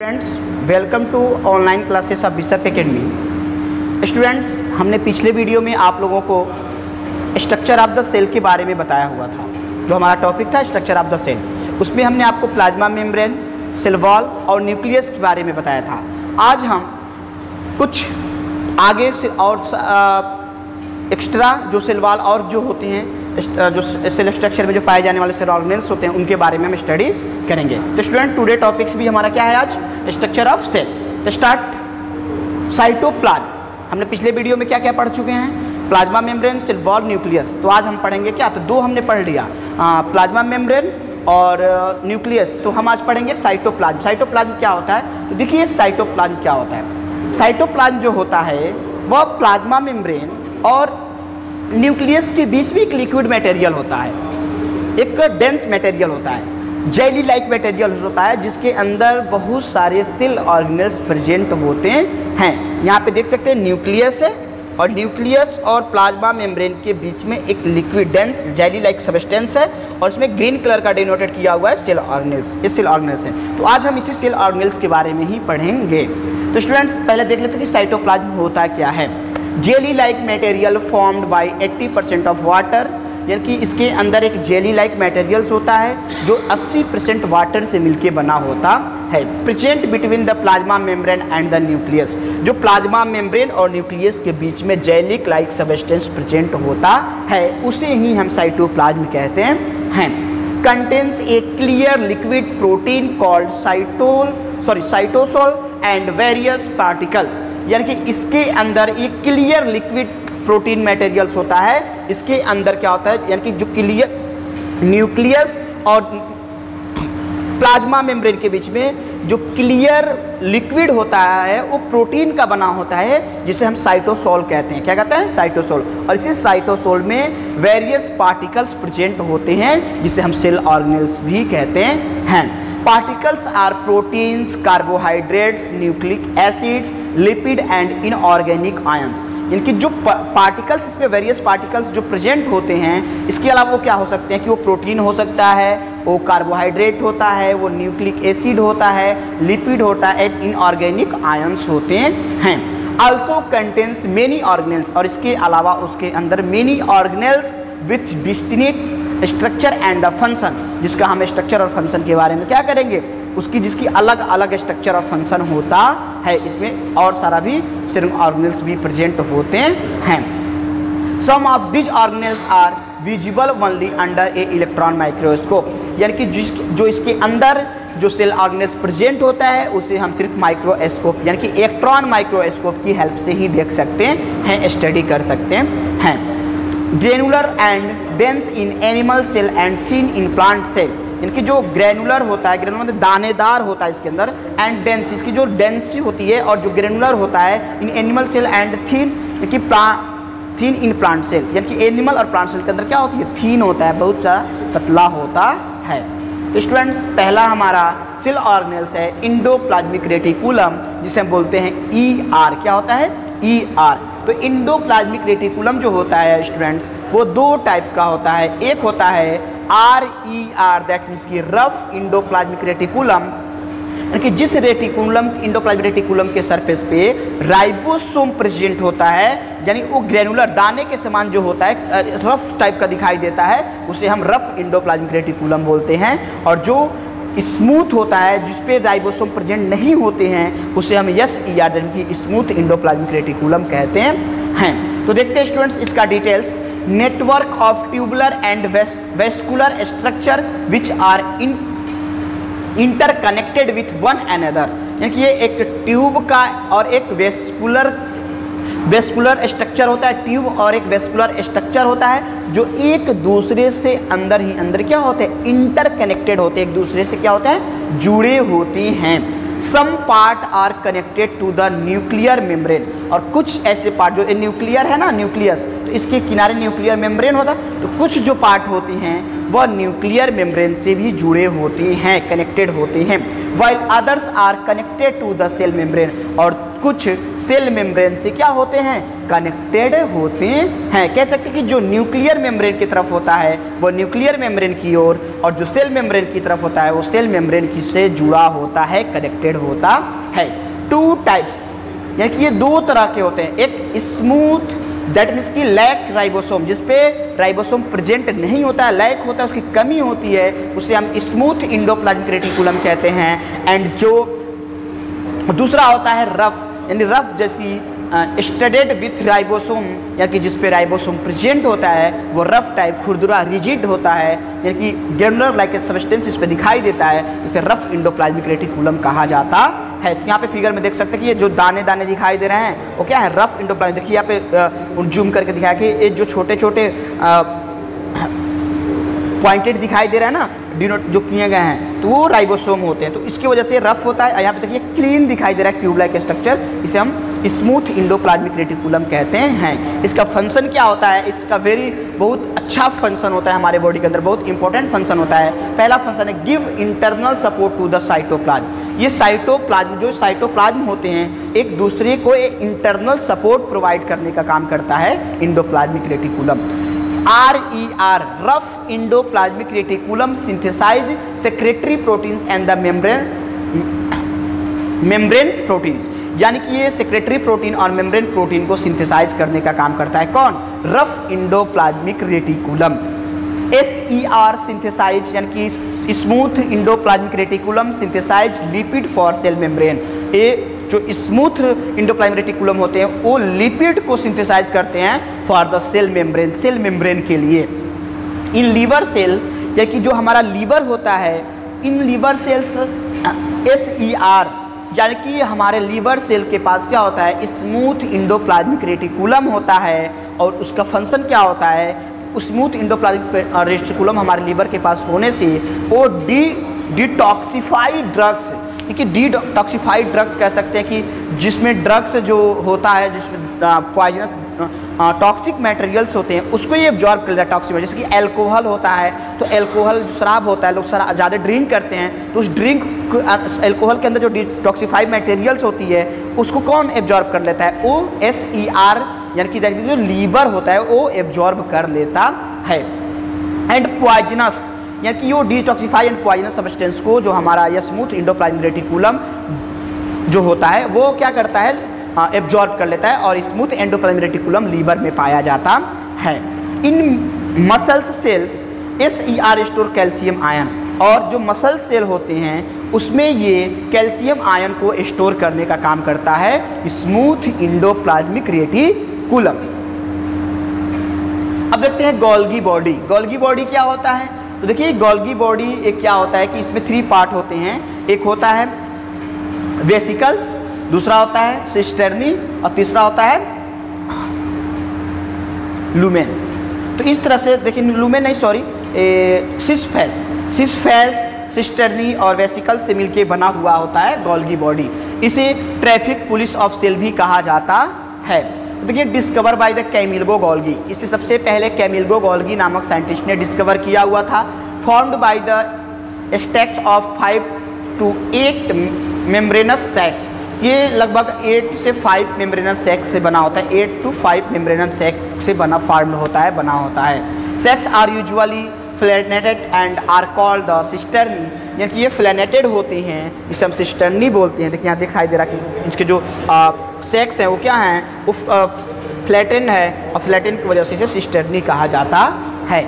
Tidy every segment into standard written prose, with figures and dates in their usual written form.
Students, welcome to online classes of Bishop Academy. Students, हमने पिछले video में आप लोगों को स्ट्रक्चर ऑफ द सेल के बारे में बताया हुआ था। जो हमारा टॉपिक था स्ट्रक्चर ऑफ द सेल, उसमें हमने आपको प्लाज्मा मेम्ब्रेन, सेल वॉल और न्यूक्लियस के बारे में बताया था। आज हम कुछ आगे से और एक्स्ट्रा जो सेल वॉल और जो होते हैं, जो सेल स्ट्रक्चर में जो पाए जाने वाले सेल ऑर्गेनेल्स होते हैं, उनके बारे में हम स्टडी करेंगे। तो स्टूडेंट, टुडे टॉपिक्स भी हमारा क्या है आज? Structure of cell. तो स्टार्ट साइटोप्लाज्म। हमने पिछले वीडियो में क्या क्या पढ़ चुके हैं? Plasma membrane, cell wall, nucleus. तो आज हम पढ़ेंगे क्या? तो दो हमने पढ़ लिया, प्लाज्मा मेम्ब्रेन और न्यूक्लियस। तो हम आज पढ़ेंगे साइटोप्लाज्म। साइटोप्लाज्म क्या होता है? तो देखिए साइटोप्लाज्म क्या होता है। साइटोप्लाज्म जो होता है वह प्लाज्मा मेम्ब्रेन और न्यूक्लियस के बीच में एक लिक्विड मटेरियल होता है, एक डेंस मटेरियल होता है, जेली लाइक मटेरियल होता है, जिसके अंदर बहुत सारे सेल ऑर्गेनेल्स प्रेजेंट होते हैं। यहाँ पे देख सकते हैं न्यूक्लियस है, और न्यूक्लियस और प्लाज्मा मेम्ब्रेन के बीच में एक liquid dense jelly like substance है, और इसमें ग्रीन कलर का डिनोटेड किया हुआ है सेल ऑर्गेनेल्स। ये सेल ऑर्गेनेल्स है। तो आज हम इसी सेल ऑर्गेनेल्स के बारे में ही पढ़ेंगे। तो स्टूडेंट्स, पहले देख लेते हैं कि साइटोप्लाज्म होता क्या है। Jelly like material formed by 80% of water, यानी कि इसके अंदर एक जेली लाइक मटेरियल्स होता है जो 80% वाटर से मिलके बना होता है। Present between the plasma membrane and the nucleus, जो प्लाज्मा मेम्ब्रेन और न्यूक्लियस के बीच में जेलिक लाइक सब्सटेंस प्रेजेंट होता है, उसे ही हम साइटोप्लाज्म कहते हैं। Contains A clear liquid protein called cytosol and various particles, यानी कि इसके अंदर एक क्लियर लिक्विड प्रोटीन मटेरियल्स होता है। इसके अंदर क्या होता है, यानी कि जो क्लियर न्यूक्लियस और प्लाज्मा मेम्ब्रेन के बीच में जो क्लियर लिक्विड होता है वो प्रोटीन का बना होता है, जिसे हम साइटोसोल कहते हैं। क्या कहते हैं? साइटोसोल। और इसी साइटोसोल में वेरियस पार्टिकल्स प्रेजेंट होते हैं, जिसे हम सेल ऑर्गेनेल्स भी कहते हैं। Particles are proteins, carbohydrates, nucleic acids, lipid and inorganic ions. इनकी जो पार्टिकल्स, इसमें वेरियस पार्टिकल्स जो प्रेजेंट होते हैं, इसके अलावा वो क्या हो सकते हैं कि वो प्रोटीन हो सकता है, वो कार्बोहाइड्रेट होता है, वो न्यूक्लिक एसिड होता है, लिपिड होता है, इनऑर्गेनिक आयंस होते हैं। आल्सो कंटेन्स मेनी ऑर्गेनेल्स, और इसके अलावा उसके अंदर many organelles with distinct structure and function, जिसका हम स्ट्रक्चर और फंक्शन के बारे में क्या करेंगे, जिसकी अलग अलग स्ट्रक्चर और फंक्शन होता है। इसमें और सारा भी सेल ऑर्गेनेल्स भी प्रेजेंट होते हैं। Some of this organelles are visible only under a electron microscope, यानी कि जो इसके अंदर जो सेल ऑर्गेनेल्स प्रेजेंट होता है उसे हम सिर्फ माइक्रोस्कोप यानी कि इलेक्ट्रॉन माइक्रोस्कोप की हेल्प से ही देख सकते हैं, स्टडी कर सकते हैं। Granular and dense in animal cell and thin in plant cell, इनकी जो ग्रेनुलर होता है, ग्रेनुलर मतलब दानेदार होता है इसके अंदर, एंड डेंस, इसकी जो डेंस होती है, और जो ग्रेनुलर होता है in animal cell and thin, यानी थिन इन प्लांट सेल, यानी कि एनिमल और प्लांट सेल के अंदर क्या होती है? थिन होता है, बहुत सा पतला होता है। तो स्टूडेंट्स, पहला हमारा सेल ऑर्गेनेल्स है इंडोप्लाज्मिक रेटिकुलम, जिसे हम बोलते हैं ER। क्या होता है? ER। तो इंडोप्लाज्मिक रेटिकुलम जो होता है स्टूडेंट्स, वो दो टाइप्स का होता है। एक होता है RER, दैट मीन्स की रफ इंडोप्लाज्मिक रेटिकुलम, यानी कि जिस रेटिकुलम, इंडोप्लाज्मिक रेटिकुलम के सरफेस पे राइबोसोम प्रेजेंट होता है, यानी वो ग्रेनुलर दाने के समान जो होता है, रफ टाइप का दिखाई देता है, उसे हम रफ इंडोप्लाज्मिक रेटिकुलम बोलते हैं। और जो स्मूथ होता है, जिसपे राइबोसोम प्रेजेंट नहीं होते हैं, उसे हम SER यानी कि स्मूथ इंडोप्लाज्मिक रेटिकुलम कहते हैं। तो देखते हैं स्टूडेंट्स इसका details. Network of tubular and vascular structure which are interconnected with one another, यानी कि ये एक ट्यूब का और एक वेस्कुलर स्ट्रक्चर होता है। ट्यूब और एक वेस्कुलर स्ट्रक्चर होता है, जो एक दूसरे से अंदर ही अंदर क्या होते हैं? इंटरकनेक्टेड होते हैं, एक दूसरे से क्या होते हैं? जुड़े होते हैं। Some part are connected to the nuclear membrane, और कुछ ऐसे पार्ट, जो न्यूक्लियर है ना, न्यूक्लियस, तो इसके किनारे न्यूक्लियर मेम्ब्रेन होता है, तो कुछ जो पार्ट होती हैं वह न्यूक्लियर मेम्ब्रेन से भी जुड़े होते हैं, कनेक्टेड होते हैं। While others are connected to the cell membrane, और कुछ सेल मेम्ब्रेन से क्या होते हैं, कनेक्टेड होते हैं। कह सकते हैं कि जो न्यूक्लियर मेम्ब्रेन की तरफ होता है वो न्यूक्लियर मेम्ब्रेन की ओर, और जो सेल मेम्ब्रेन की तरफ होता है वो सेल मेम्ब्रेन की से जुड़ा होता है, कनेक्टेड होता है। टू टाइप्स, यानी कि ये दो तरह के होते हैं। एक स्मूथ, दैट मीन्स की लैक राइबोसोम, जिसपे राइबोसोम प्रेजेंट नहीं होता है, लैक होता है, उसकी कमी होती है, उसे हम स्मूथ इंडोप्लाज्मिक रेटिकुलम कहते हैं। एंड जो दूसरा होता है रफ, यानी रफ जैसी स्टडेड विथ राइबोसोम, यानी कि जिसपे राइबोसोम प्रेजेंट होता है वो रफ टाइप, खुरदुरा, रिजिड होता है, यानी कि ग्रेनुलर लाइक सब्सटेंस इस पे दिखाई देता है, इसे रफ इंडोप्लाज्मिक रेटिकुलम कहा जाता है। तो यहाँ पे फिगर में देख सकते हैं कि ये जो दाने दाने दिखाई दे रहे हैं वो क्या है, रफ इंडोप्लाज्मिक। देखिए यहाँ पे जूम करके दिखाया कि ये जो छोटे छोटे पॉइंटेड दिखाई दे रहा है ना, डिनोट जो किए गए हैं, तो वो राइबोसोम होते हैं, तो इसकी वजह से रफ होता है। यहाँ पे देखिए क्लीन दिखाई दे रहा है ट्यूब लाइक स्ट्रक्चर, इसे हम स्मूथ इंडोप्लाज्मिक रेटिकुलम कहते हैं। इसका फंक्शन क्या होता है, इसका बहुत अच्छा फंक्शन होता है हमारे बॉडी के अंदर, बहुत इंपॉर्टेंट फंक्शन होता है। पहला फंक्शन है give internal support to the cytoplasm. ये साइटोप्लाज्म, जो साइटोप्लाज्म होते हैं, एक दूसरे को इंटरनल सपोर्ट प्रोवाइड करने का काम करता है endoplasmic reticulum. RER, rough endoplasmic reticulum synthesize secretory proteins and the membrane proteins, यानी कि ये सेक्रेटरी प्रोटीन और मेम्ब्रेन प्रोटीन को सिंथेसाइज करने का काम करता है। कौन, rough endoplasmic reticulum. SER synthesize, यानी कि smooth endoplasmic reticulum synthesize lipid for cell membrane. ये जो स्मूथ इंडोप्लाज्मिक रेटिकुलम होते हैं वो लिपिड को सिंथेसाइज करते हैं for the cell membrane, cell membrane के लिए। इन लीवर सेल, या कि जो हमारा लीवर होता है, इन लीवर सेल्स SER, यानी कि हमारे लीवर सेल के पास क्या होता है, स्मूथ इंडोप्लाज्मिक रेटिकुलम होता है, और उसका फंक्शन क्या होता है, स्मूथ इंडोप्लाज्मिक रेटिकुलम हमारे लीवर के पास होने से वो डिटॉक्सिफाइड ड्रग्स, देखिए डिटॉक्सिफाइड ड्रग्स कह सकते हैं कि जिसमें ड्रग्स जो होता है, जिसमें पॉइजनस टॉक्सिक मटेरियल्स होते हैं उसको ये एब्जॉर्ब कर लेता है। टॉक्सिक, जैसे कि अल्कोहल होता है, तो अल्कोहल जो शराब होता है, लोग ज़्यादा ड्रिंक करते हैं, तो उस ड्रिंक अल्कोहल के अंदर जो डिटॉक्सिफाइड मटेरियल्स होती है उसको कौन एब्जॉर्ब कर लेता है, वो SER, यानी कि जो लीवर होता है वो एब्जॉर्ब कर लेता है। एंड पॉइजनस, यानी कि वो डिटॉक्सिफाई एंड पॉइजनस सब्सटेंस को जो हमारा यह स्मूथ इंडोप्लाज्मिक रेटिकुलम जो होता है वो क्या करता है, एब्जॉर्ब कर लेता है, और स्मूथ इंडोप्लाज्मिक रेटिकुलम लीवर में पाया जाता है। In muscles cells SER store calcium ion, और जो मसल सेल होते हैं उसमें ये कैल्शियम आयन को स्टोर करने का काम करता है स्मूथ इंडोप्लाज्मिक रेटिकुलम। अब देखते हैं गोल्गी बॉडी। गोल्गी बॉडी क्या होता है, तो देखिए गोल्गी बॉडी एक क्या होता है कि इसमें 3 पार्ट होते हैं। एक होता है वेसिकल्स, दूसरा होता है सिस्टर्नी, और तीसरा होता है लुमेन। तो इस तरह से देखिए, लुमेन नहीं सॉरी, सिसफेस, सिस्टर्नी और वेसिकल से मिलके बना हुआ होता है गोल्गी बॉडी। इसे ट्रैफिक पुलिस ऑफ सेल भी कहा जाता है। देखिए discover by the Camillo Golgi, इसे सबसे पहले कैमिल्गो गोल्गी नामक साइंटिस्ट ने डिस्कवर किया हुआ था। Formed by the stacks of 5 to 8 membranous sacs, ये लगभग 8 से 5 मेम्ब्रेनस सैक से बना होता है, 8 to 5 मेम्ब्रेनस सैक से बना होता है। Sacs are usually flattened and are called the cisternae, यानी कि ये फ्लैनेटेड होते हैं, इसे हम सिस्टर्नी बोलते हैं। देखिए यहाँ दिखाई दे रहा है कि इसके जो सेक्स हैं वो क्या हैं, वो फ्लैटेन है, और फ्लैटेन की वजह से इसे सिस्टर्नी कहा जाता है।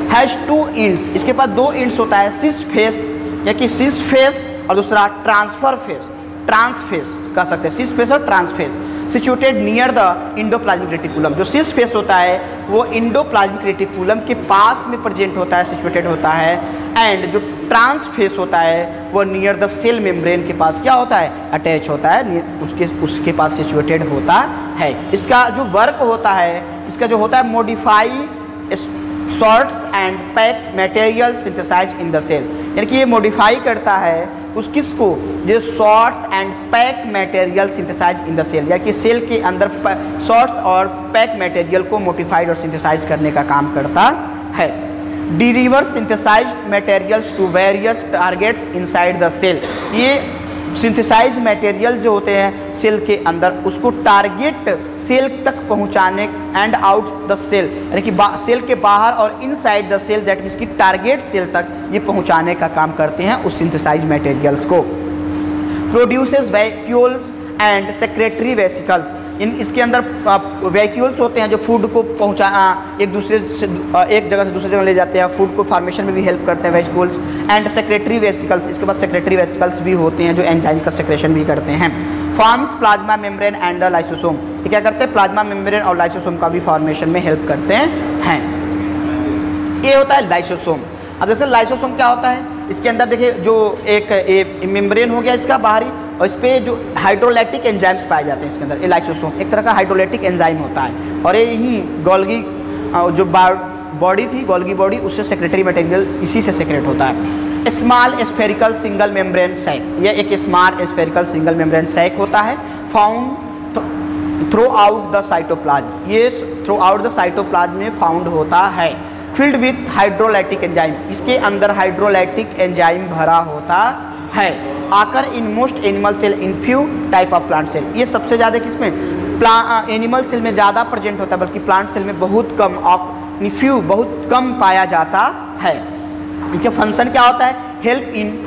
हैज 2 इंड्स, इसके पास 2 इंड्स होता है, सिस फेस, या कि सिस फेस, और दूसरा ट्रांसफर फेस, ट्रांस फेस कह सकते हैं, सिस फेस और trans face. Situated near the endoplasmic reticulum, जो सिस फेस होता है वो इंडोप्लाज्मिक रेटिकुलम के पास में प्रेजेंट होता है, सिचुएटेड होता है। एंड जो ट्रांस फेस होता है वो नियर द सेल मेम्ब्रेन के पास क्या होता है, अटैच होता है, उसके पास सिचुएटेड होता है। इसका जो वर्क होता है, इसका जो होता है modify sorts and pack material synthesize in the cell, यानी कि ये मॉडिफाई करता है उस किसको, जो sorts and pack material synthesize in the cell, या कि सेल के अंदर सॉर्ट्स और पैक मटेरियल को मोडिफाइड और सिंथेसाइज करने का काम करता है। Deliver synthesized materials to various targets inside the cell, ये सिंथेसाइज मटेरियल जो होते हैं सेल के अंदर, उसको टारगेट सेल तक पहुंचाने एंड आउट द सेल, यानी कि सेल के बाहर और inside the cell, that means कि टारगेट सेल तक ये पहुंचाने का काम करते हैं उस सिंथेसाइज मटेरियल्स को। Produces vacuoles and secretory vesicles, इसके अंदर वैक्यूल्स होते हैं जो फूड को एक जगह से दूसरी जगह ले जाते हैं, फूड को फॉर्मेशन में भी हेल्प करते हैं वैक्यूल्स, एंड सेक्रेटरी वेसिकल्स, इसके बाद सेक्रेटरी वेसिकल्स भी होते हैं जो एंजाइम का सेक्रेशन भी करते हैं। Forms plasma membrane and lysosome, ये क्या करते हैं, प्लाज्मा मेम्ब्रेन और लाइसोसोम का भी फॉर्मेशन में हेल्प करते हैं। ये होता है लाइसोसोम। अब जैसे लाइसोसोम क्या होता है, इसके अंदर देखिए जो एक मेम्ब्रेन हो गया इसका बाहरी, और इस पर जो हाइड्रोलाइटिक एंजाइम्स पाए जाते हैं इसके अंदर, ये लाइसोसोम एक तरह का हाइड्रोलाइटिक एंजाइम होता है। और ये यही गोल्गी जो बॉडी थी, गोल्गी बॉडी, उससे सेक्रेटरी मटेरियल इसी से सेक्रेट होता है। Small spherical single membrane sac, ये एक small spherical single membrane sac होता है, found throughout the cytoplasm, ये थ्रू आउट द साइटोप्लाज्म में फाउंड होता है। फिल्ड विथ हाइड्रोलाइटिक एंजाइम, इसके अंदर हाइड्रोलाइटिक एंजाइम भरा होता है। Occur in most animal cell in few type of plant cell, ये सबसे ज़्यादा किसमें, एनिमल सेल में ज़्यादा प्रेजेंट होता है, बल्कि प्लांट सेल में बहुत कम, फ्यू बहुत कम पाया जाता है। इनके फंक्शन क्या होता है, help in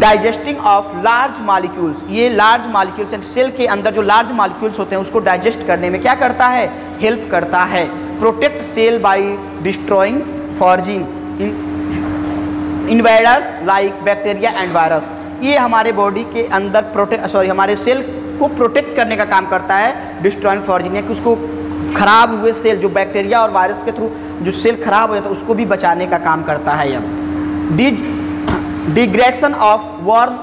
digesting of large molecules, ये लार्ज मॉलिक्यूल्स सेल के अंदर जो लार्ज मॉलिक्यूल्स होते हैं उसको डाइजेस्ट करने में क्या करता है, हेल्प करता है। Protect cell by destroying forging invaders like bacteria and virus, ये हमारे बॉडी के अंदर हमारे सेल को प्रोटेक्ट करने का काम करता है। डिस्ट्रॉइंग फॉर्जिंग है कि उसको खराब हुए सेल, जो बैक्टीरिया और वायरस के थ्रू जो सेल खराब हो जाता है उसको भी बचाने का काम करता है। Degradation of worn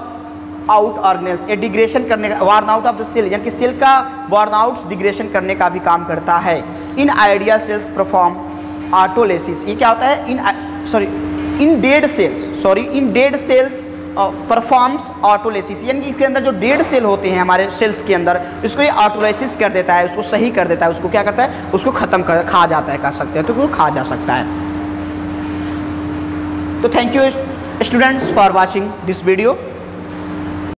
out organelles, ये डिग्रेडेशन करने का, worn out of the cell, यानी कि सेल का वार्न आउट्स डिग्रेडेशन करने का भी काम करता है। इन आइडिया सेल्स परफॉर्म ऑटोलिसिस, ये क्या होता है, इन डेड सेल्स परफॉर्म्स ऑटोलिसिस, यानी कि इसके अंदर जो डेड सेल होते हैं हमारे सेल्स के अंदर, इसको ये ऑटोलिसिस कर देता है, उसको सही कर देता है, उसको क्या करता है, उसको खत्म कर खा जाता है, कह सकते हैं तो वो खा जा सकता है। तो thank you students for watching this video.